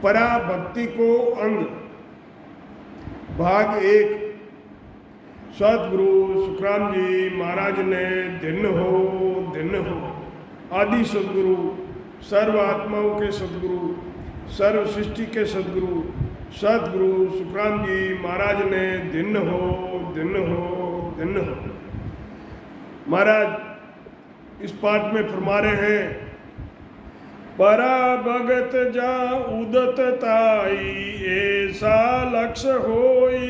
पराभक्ति को अंग भाग 1। सतगुरु सुखराम जी महाराज ने दिन हो आदि सदगुरु, सर्व आत्माओं के सदगुरु, सर्व सृष्टि के सदगुरु सतगुरु सुखराम जी महाराज ने दिन हो महाराज इस पाठ में फरमा रहे हैं, परा भगत जा उदत ताई ऐसा लक्ष्य होई,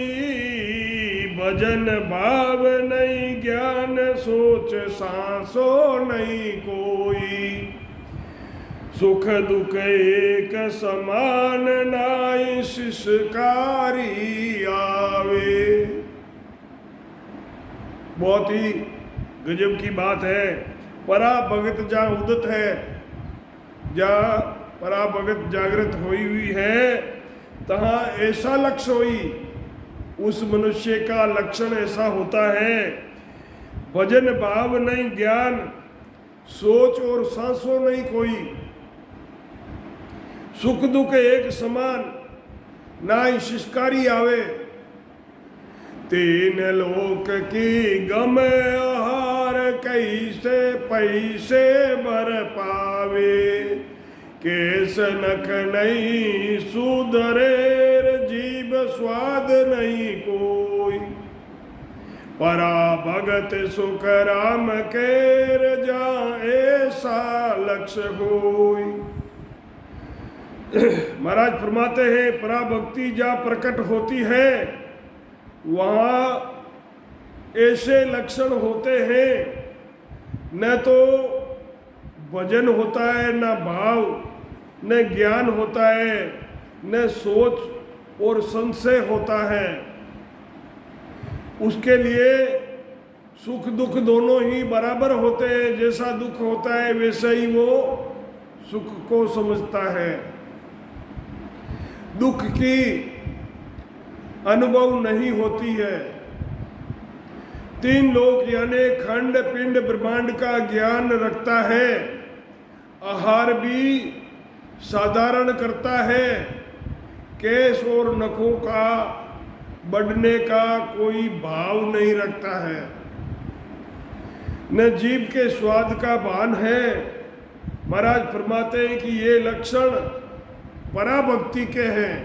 भजन भाव नहीं ज्ञान सोच सांसो नहीं कोई, सुख दुख एक समान नाई शिष्कारी आवे। बहुत ही गजब की बात है। परा भगत जा उदत है, जा परा भगत जागृत होई हुई है, तहाँ ऐसा लक्ष्य होई, उस मनुष्य का लक्षण ऐसा होता है, भजन भाव नहीं ज्ञान सोच और सांसों नहीं कोई, सुख दुख एक समान नाई शिष्कारी आवे, तीन लोक की गम आहार कैसे पैसे भर पावे, केस नख नहीं सुधरेर जीव स्वाद नहीं कोई, परा भगत सुख राम केर जा ऐसा लक्ष्य होई। महाराज फरमाते हैं, पराभक्ति जहाँ प्रकट होती है वहाँ ऐसे लक्षण होते हैं, न तो भजन होता है, न भाव, न ज्ञान होता है, न सोच और संशय होता है। उसके लिए सुख दुख दोनों ही बराबर होते हैं, जैसा दुख होता है वैसा ही वो सुख को समझता है। दुख की अनुभव नहीं होती है। तीन लोक यानी खंड पिंड ब्रह्मांड का ज्ञान रखता है, आहार भी साधारण करता है, केश और नखों का बढ़ने का कोई भाव नहीं रखता है, न जीभ के स्वाद का भान है। महाराज फरमाते हैं कि ये लक्षण पराभक्ति के हैं।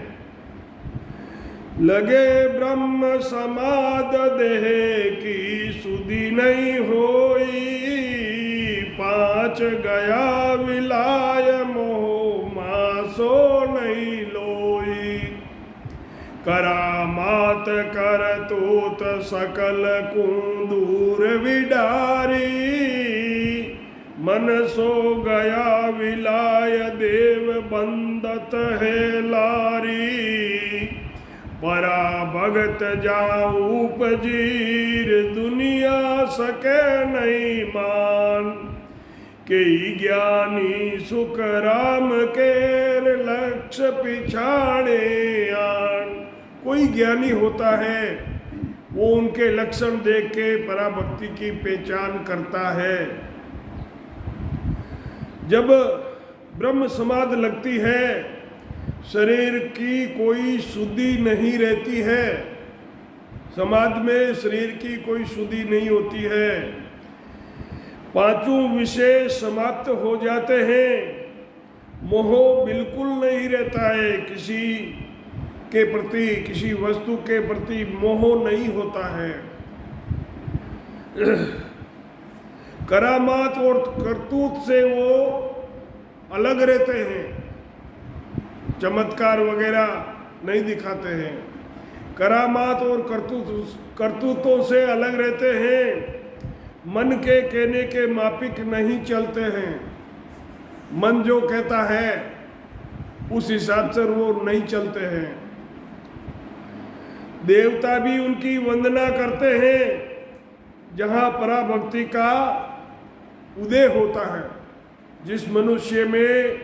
लगे ब्रह्म समाद देह की सुधि नहीं होई, पांच गया विलाय मोह मासो नहीं लोई, करामात कर तूत सकल कुंदूर विडारी, मन सो गया विलाय देव बंदत है लारी, परा भगत जाऊं उपजीर दुनिया सके नहीं मान, के ज्ञानी सुख राम केर लक्ष्य पिछाड़े आन। कोई ज्ञानी होता है, वो उनके लक्षण देख के पराभक्ति की पहचान करता है। जब ब्रह्म समाध लगती है, शरीर की कोई शुद्धि नहीं रहती है। समाधि में शरीर की कोई शुद्धि नहीं होती है। पांचों विषय समाप्त हो जाते हैं, मोह बिल्कुल नहीं रहता है, किसी के प्रति किसी वस्तु के प्रति मोह नहीं होता है। करामात और करतूत से वो अलग रहते हैं, चमत्कार वगैरह नहीं दिखाते हैं। करामात और करतूतों से अलग रहते हैं, मन के कहने के मापिक नहीं चलते हैं। मन जो कहता है उस हिसाब से वो नहीं चलते हैं। देवता भी उनकी वंदना करते हैं जहाँ पराभक्ति का उदय होता है। जिस मनुष्य में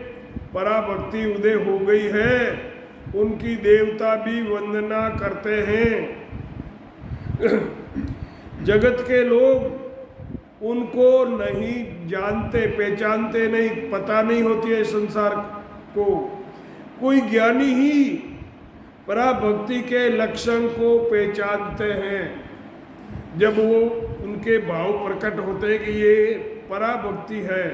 पराभक्ति उदय हो गई है उनकी देवता भी वंदना करते हैं। जगत के लोग उनको नहीं जानते, पहचानते नहीं, पता नहीं होती है संसार को। कोई ज्ञानी ही पराभक्ति के लक्षण को पहचानते हैं जब वो उनके भाव प्रकट होते हैं कि ये पराभक्ति है।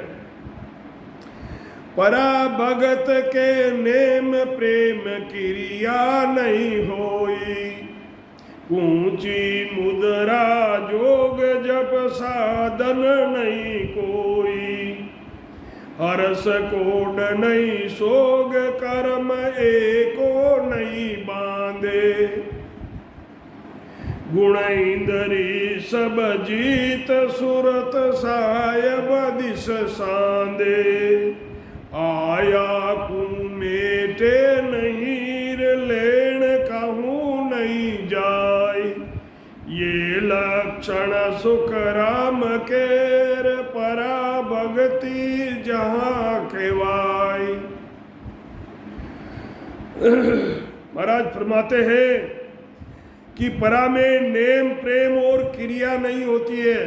पराभगत के नेम प्रेम क्रिया नहीं होई, ऊंची मुद्रा जोग जप साधन नहीं कोई, हरस कोड नहीं सोग कर्म एको नहीं बांधे, गुण इंद्री सब जीत सुरत सायब दिस सांदे, आया कुमेटे नहीं लेण कहूँ नहीं जाय, ये लक्षण सुख राम केर पराभगति जहाँ केवाय। महाराज फरमाते हैं कि परा में नेम प्रेम और क्रिया नहीं होती है।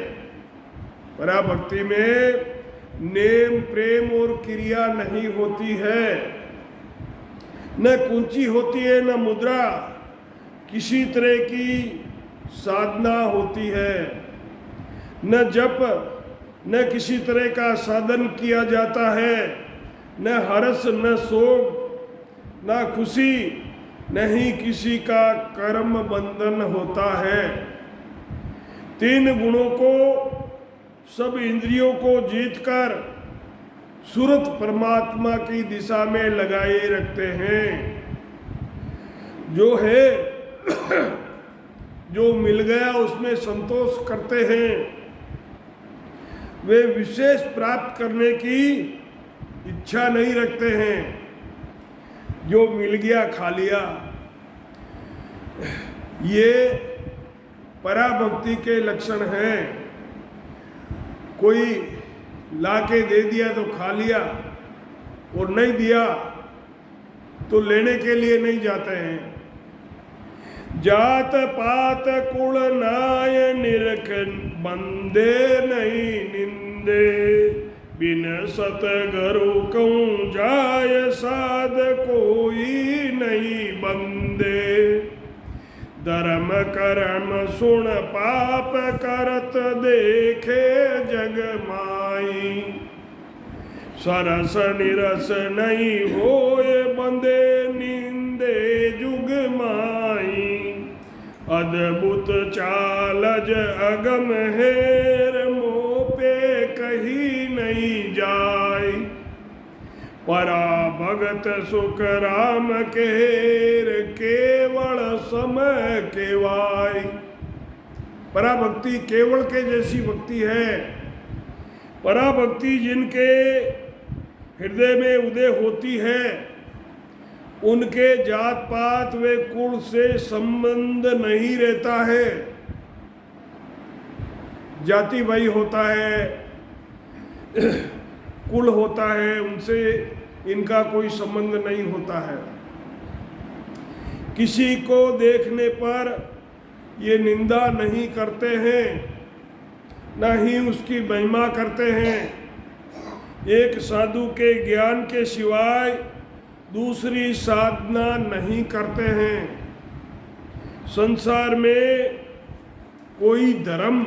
पराभक्ति में नेम प्रेम और क्रिया नहीं होती है, न कुंची होती है, न मुद्रा किसी तरह की साधना होती है, न जप न किसी तरह का साधन किया जाता है, न हर्ष न शोक न खुशी, नहीं किसी का कर्म बंधन होता है। तीन गुणों को सब इंद्रियों को जीतकर सुरत परमात्मा की दिशा में लगाए रखते हैं। जो है जो मिल गया उसमें संतोष करते हैं, वे विशेष प्राप्त करने की इच्छा नहीं रखते हैं, जो मिल गया खा लिया। ये पराभक्ति के लक्षण हैं। कोई लाके दे दिया तो खा लिया और नहीं दिया तो लेने के लिए नहीं जाते हैं। जात पात कुल नाय निरख बंदे नहीं निंदे, बिन सतगुरु कहूँ जाय साध कोई नहीं बंदे, धर्म कर्म सुन पाप करत देखे जग माई, सरस निरस नहीं होए बंदे निंदे जुग माई, अद्भुत चालज अगम हेर मोपे कही नहीं जाय, पराभगत सुख राम केर केवल समय केवाय। पराभक्ति केवल के जैसी भक्ति है। पराभक्ति जिनके हृदय में उदय होती है उनके जात पात व कुल से संबंध नहीं रहता है। जाति भाई होता है, कुल होता है, उनसे इनका कोई संबंध नहीं होता है। किसी को देखने पर ये निंदा नहीं करते हैं, न ही उसकी महिमा करते हैं। एक साधु के ज्ञान के सिवाय दूसरी साधना नहीं करते हैं। संसार में कोई धर्म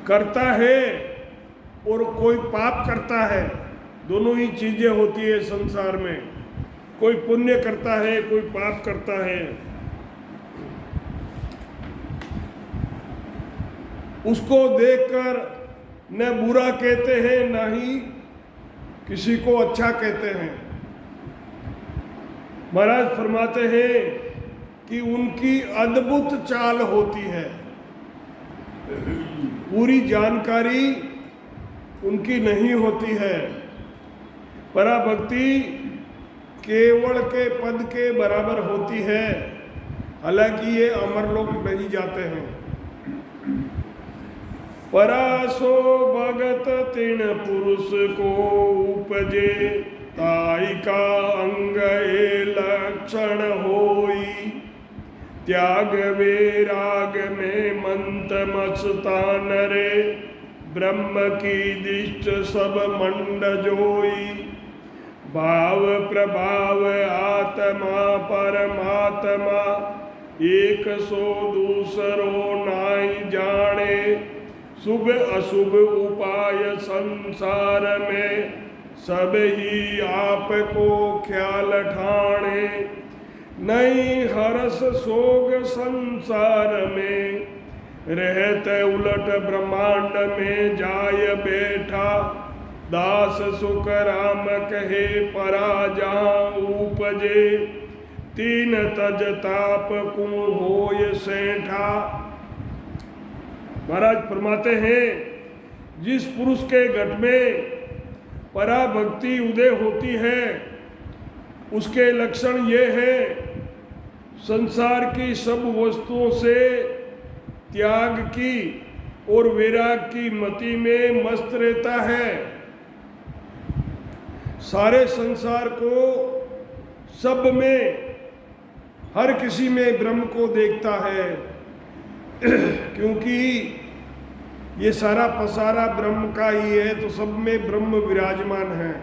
करता है और कोई पाप करता है, दोनों ही चीजें होती है संसार में। कोई पुण्य करता है, कोई पाप करता है। उसको देखकर न बुरा कहते हैं न ही किसी को अच्छा कहते हैं। महाराज फरमाते हैं कि उनकी अद्भुत चाल होती है, पूरी जानकारी उनकी नहीं होती है। पराभक्ति केवल के पद के बराबर होती है, हालांकि ये अमरलोक नहीं जाते हैं। परासो भगत तिन पुरुष को उपजे, ताई का अंग ए लक्षण होई, त्याग वैराग में मंत मस्तान रे, ब्रह्म की दिष्ट सब मंड जोई, भाव प्रभाव आत्मा परमात्मा, एक सो दूसरो नाई जाने। शुभ अशुभ उपाय संसार में, सब ही आपको ख्याल ठाणे। नहीं हरस सोग संसार में, रहते उलट ब्रह्मांड में जाय बैठा। दास सुख राम कहे परा जहाँ उपजे, तीन तज ताप को होय सेठा। महाराज फरमाते हैं, जिस पुरुष के घट में पराभक्ति उदय होती है, उसके लक्षण ये है, संसार की सब वस्तुओं से त्याग की और वैराग की मति में मस्त रहता है। सारे संसार को, सब में, हर किसी में ब्रह्म को देखता है, क्योंकि ये सारा पसारा ब्रह्म का ही है, तो सब में ब्रह्म विराजमान है,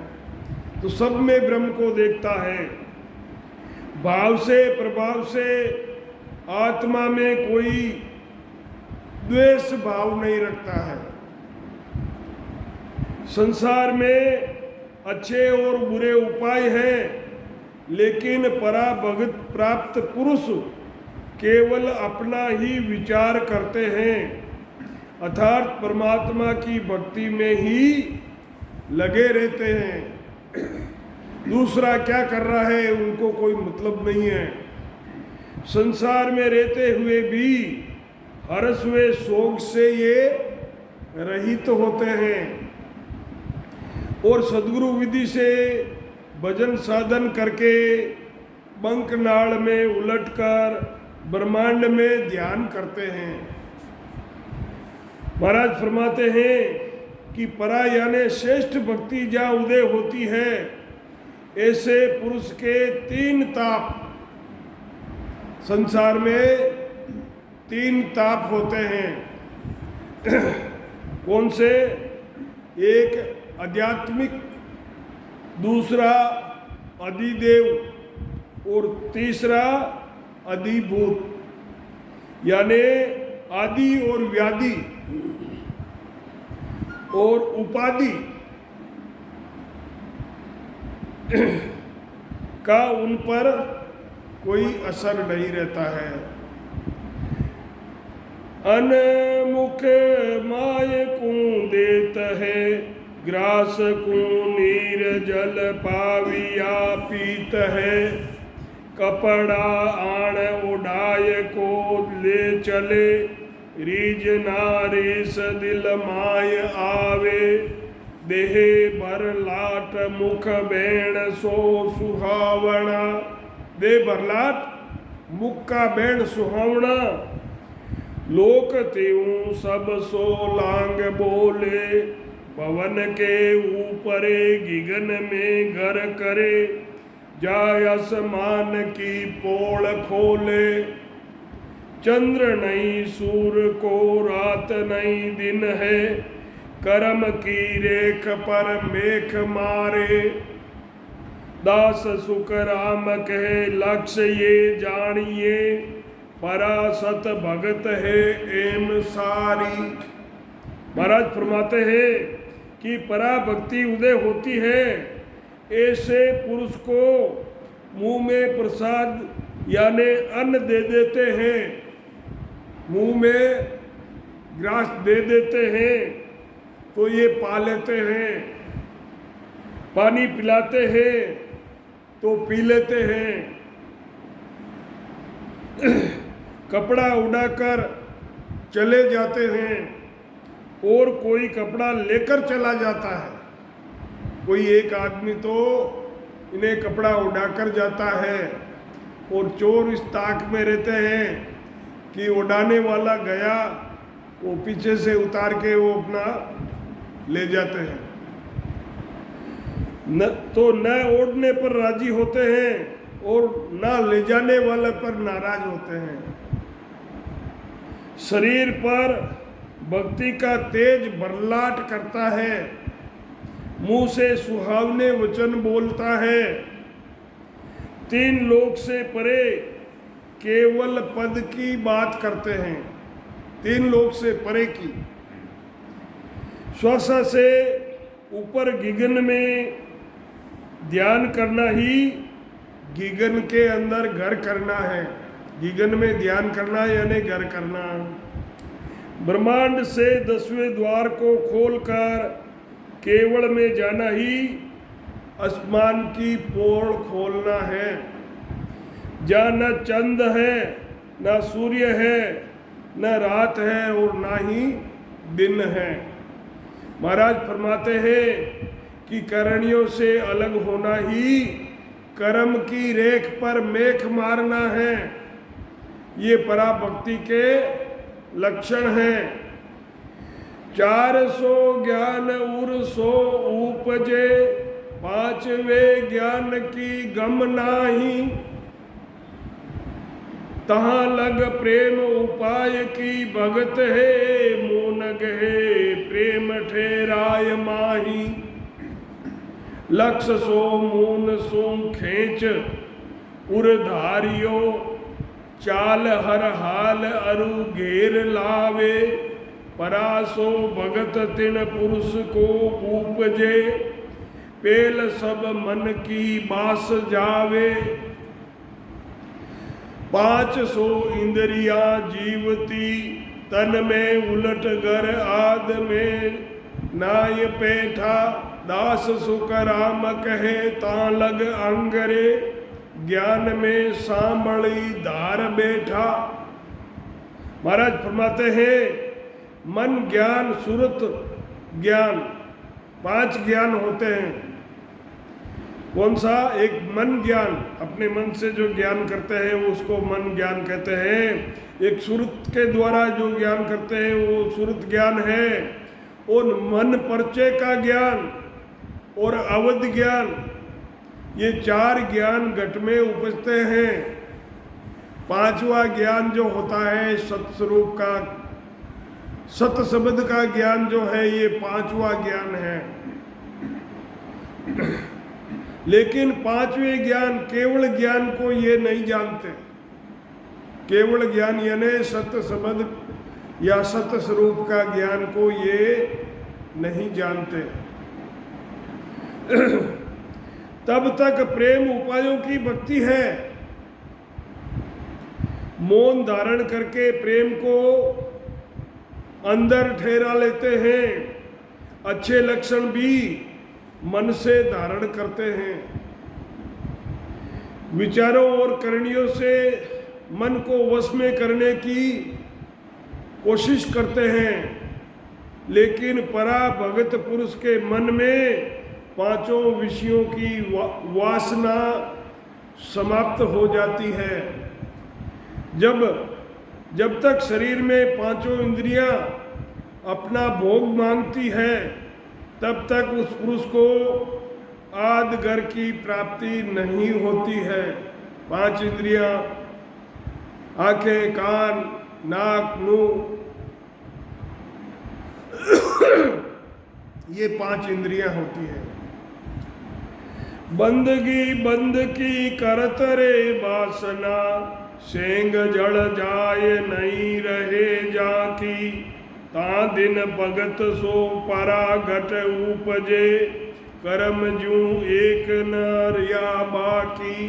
तो सब में ब्रह्म को देखता है। भाव से प्रभाव से आत्मा में कोई द्वेष भाव नहीं रखता है। संसार में अच्छे और बुरे उपाय हैं, लेकिन पराभगत प्राप्त पुरुष केवल अपना ही विचार करते हैं, अर्थात परमात्मा की भक्ति में ही लगे रहते हैं। दूसरा क्या कर रहा है उनको कोई मतलब नहीं है। संसार में रहते हुए भी हर्ष व शोक से ये रहित होते हैं, और सद्गुरु विधि से भजन साधन करके बंकनाल में उलटकर ब्रह्मांड में ध्यान करते हैं। महाराज फरमाते हैं कि परा यानी श्रेष्ठ भक्ति जहाँ उदय होती है, ऐसे पुरुष के तीन ताप, संसार में तीन ताप होते हैं। कौन से? एक आध्यात्मिक, दूसरा अधिदेव और तीसरा अधिभूत, यानी आदि और व्याधि और उपाधि का उन पर कोई असर नहीं रहता है। अनमुख माय को देत है, ग्रास को नीर जल पाविया पीत है। कपड़ा आण उड़ाय को ले चले, रीज नारीस दिल माय आवे। देहे भर लाट मुख बैण सो सुहावना, दे भरलाट मुख का बैण सुहावना। लोक त्यों सब सो लांग बोले, पवन के ऊपरे गिगन में घर करे। जाय आसमान की पोल खोले, चंद्र नहीं सूर को रात नहीं दिन है। करम की रेख पर मेख मारे, दास सुख राम कहे लक्ष्य ये जानिए। परासत भगत है एम सारी। महाराज फरमाते हैं कि पराभक्ति उदय होती है, ऐसे पुरुष को मुंह में प्रसाद यानी अन्न दे देते हैं, मुंह में ग्रास दे देते हैं तो ये पा लेते हैं, पानी पिलाते हैं तो पी लेते हैं, कपड़ा उड़ाकर चले जाते हैं और कोई कपड़ा लेकर चला जाता है। कोई एक आदमी तो इन्हें कपड़ा उड़ाकर जाता है और चोर इस ताक में रहते हैं कि उड़ाने वाला गया, वो पीछे से उतार के वो अपना ले जाते हैं। न तो न ओढ़ने पर राजी होते हैं और न ले जाने वाले पर नाराज होते हैं। शरीर पर भक्ति का तेज बरलाट करता है, मुंह से सुहावने वचन बोलता है, 3 लोक से परे केवल पद की बात करते हैं, 3 लोक से परे की। श्वास से ऊपर गगन में ध्यान करना ही गगन के अंदर घर करना है। गगन में ध्यान करना यानी घर करना। ब्रह्मांड से 10वें द्वार को खोलकर केवल में जाना ही आसमान की पोल खोलना है, जहाँ न चंद है, न सूर्य है, न रात है और ना ही दिन है। महाराज फरमाते हैं कि करणियों से अलग होना ही कर्म की रेख पर मेख मारना है। ये पराभक्ति के लक्षण हैं। 400 ज्ञान उर 100 उपजे, 5वें ज्ञान की गम नाही, तहाँ लग प्रेम उपाय की भगत है, मोन गहे प्रेम ठेराय माही। लक्ष सो मून सो खेच उरधारियो, चाल हर हाल अरु घेर लावे, परासो भगत तिन पुरुष को उपजे, पेल सब मन की बास जावे। 500 इंद्रिया जीवती, तन में उलट गर आद में नाय पैठा, दास सुख राम कहे ता लग अंगरे, ज्ञान में सांभली धार बैठा। महाराज फरमाते हैं मन ज्ञान सुरत ज्ञान 5 ज्ञान होते हैं। कौन सा? एक मन ज्ञान, अपने मन से जो ज्ञान करते हैं वो उसको मन ज्ञान कहते हैं। एक सुरत के द्वारा जो ज्ञान करते हैं वो सुरत ज्ञान है। और मन परिचय का ज्ञान और अवध ज्ञान, ये 4 ज्ञान घट में उपजते हैं। 5वां ज्ञान जो होता है सत्स्वरूप का, सत शब्द का ज्ञान जो है, ये 5वां ज्ञान है। लेकिन 5वें ज्ञान केवल ज्ञान को ये नहीं जानते। केवल ज्ञान यानी सत्य शब्द या सत्य स्वरूप का ज्ञान को ये नहीं जानते। तब तक प्रेम उपायों की भक्ति है। मौन धारण करके प्रेम को अंदर ठहरा लेते हैं। अच्छे लक्षण भी मन से धारण करते हैं। विचारों और करणियों से मन को वश में करने की कोशिश करते हैं। लेकिन परा भगत पुरुष के मन में 5 विषयों की वासना समाप्त हो जाती है। जब तक शरीर में 5 इंद्रियां अपना भोग मांगती है, तब तक उस पुरुष को आद घर की प्राप्ति नहीं होती है। 5 इंद्रियां, आंखें, कान, नाक, मुंह, ये 5 इंद्रियां होती है। बंदगी बंद की करत रे वासना, सेंग जड़ जाए नहीं रहे जाकी, ता दिन भगत सो परा घट उपजे, कर्म जू एक नर या बाकी।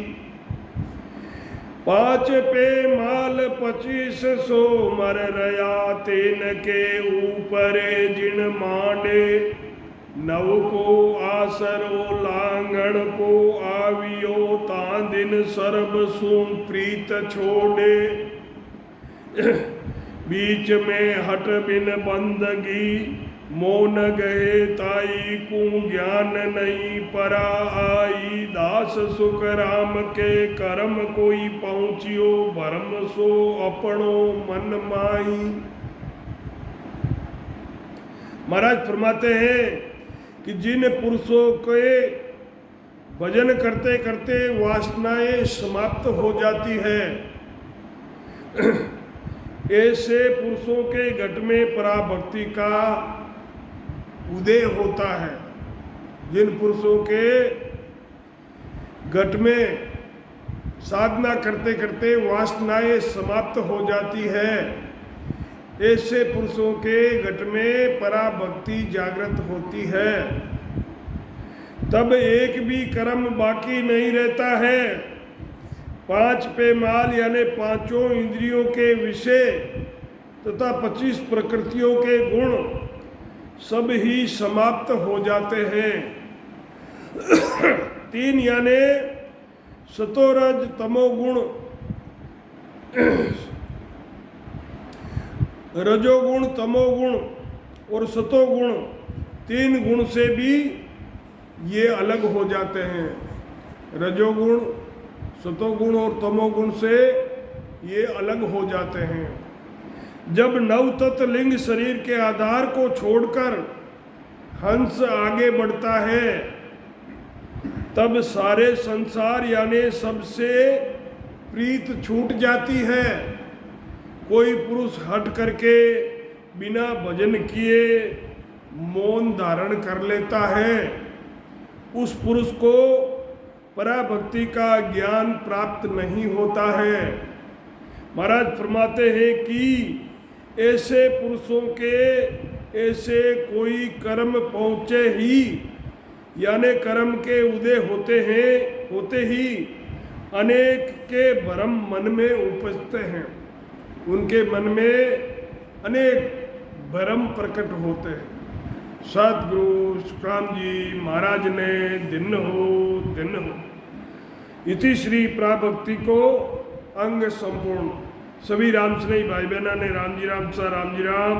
5 पे माल 2500 मर रया, तेन के ऊपरे जिन मांडे, नव को आसरो लांगण को आवियो, ता दिन सर्ब सु प्रीत छोड़े। बीच में हट बिन बंदगी, मौन गए ताई को ज्ञान नहीं परा आई, दास सुख राम के कर्म कोई पहुँचियो, भरम सो अपनो मन माई। महाराज फरमाते हैं कि जिन पुरुषों के भजन करते करते वासनाएं समाप्त हो जाती है, ऐसे पुरुषों के घट में पराभक्ति का उदय होता है। जिन पुरुषों के घट में साधना करते करते वासनाएं समाप्त हो जाती है, ऐसे पुरुषों के घट में पराभक्ति जागृत होती है। तब एक भी कर्म बाकी नहीं रहता है। 5 पेमाल यानी 5 इंद्रियों के विषय तथा 25 प्रकृतियों के गुण सब ही समाप्त हो जाते हैं। 3 यानी सतोरज तमोगुण, रजोगुण, तमोगुण और सतोगुण, 3 गुण से भी ये अलग हो जाते हैं। रजोगुण, सतोगुण और तमोगुण से ये अलग हो जाते हैं। जब नवतत्व लिंग शरीर के आधार को छोड़कर हंस आगे बढ़ता है, तब सारे संसार यानी सबसे प्रीत छूट जाती है। कोई पुरुष हट करके बिना भजन किए मौन धारण कर लेता है, उस पुरुष को पराभक्ति का ज्ञान प्राप्त नहीं होता है। महाराज फरमाते हैं कि ऐसे पुरुषों के ऐसे कोई कर्म पहुँचे ही यानी कर्म के उदय होते ही अनेक के भ्रम मन में उपजते हैं। उनके मन में अनेक भ्रम प्रकट होते हैं। सतगुरु सुखराम जी महाराज ने दिन हो इति श्री पराभक्ति को अंग संपूर्ण। सभी राम स्नेही भाई बहना ने राम जी राम सा राम जी राम।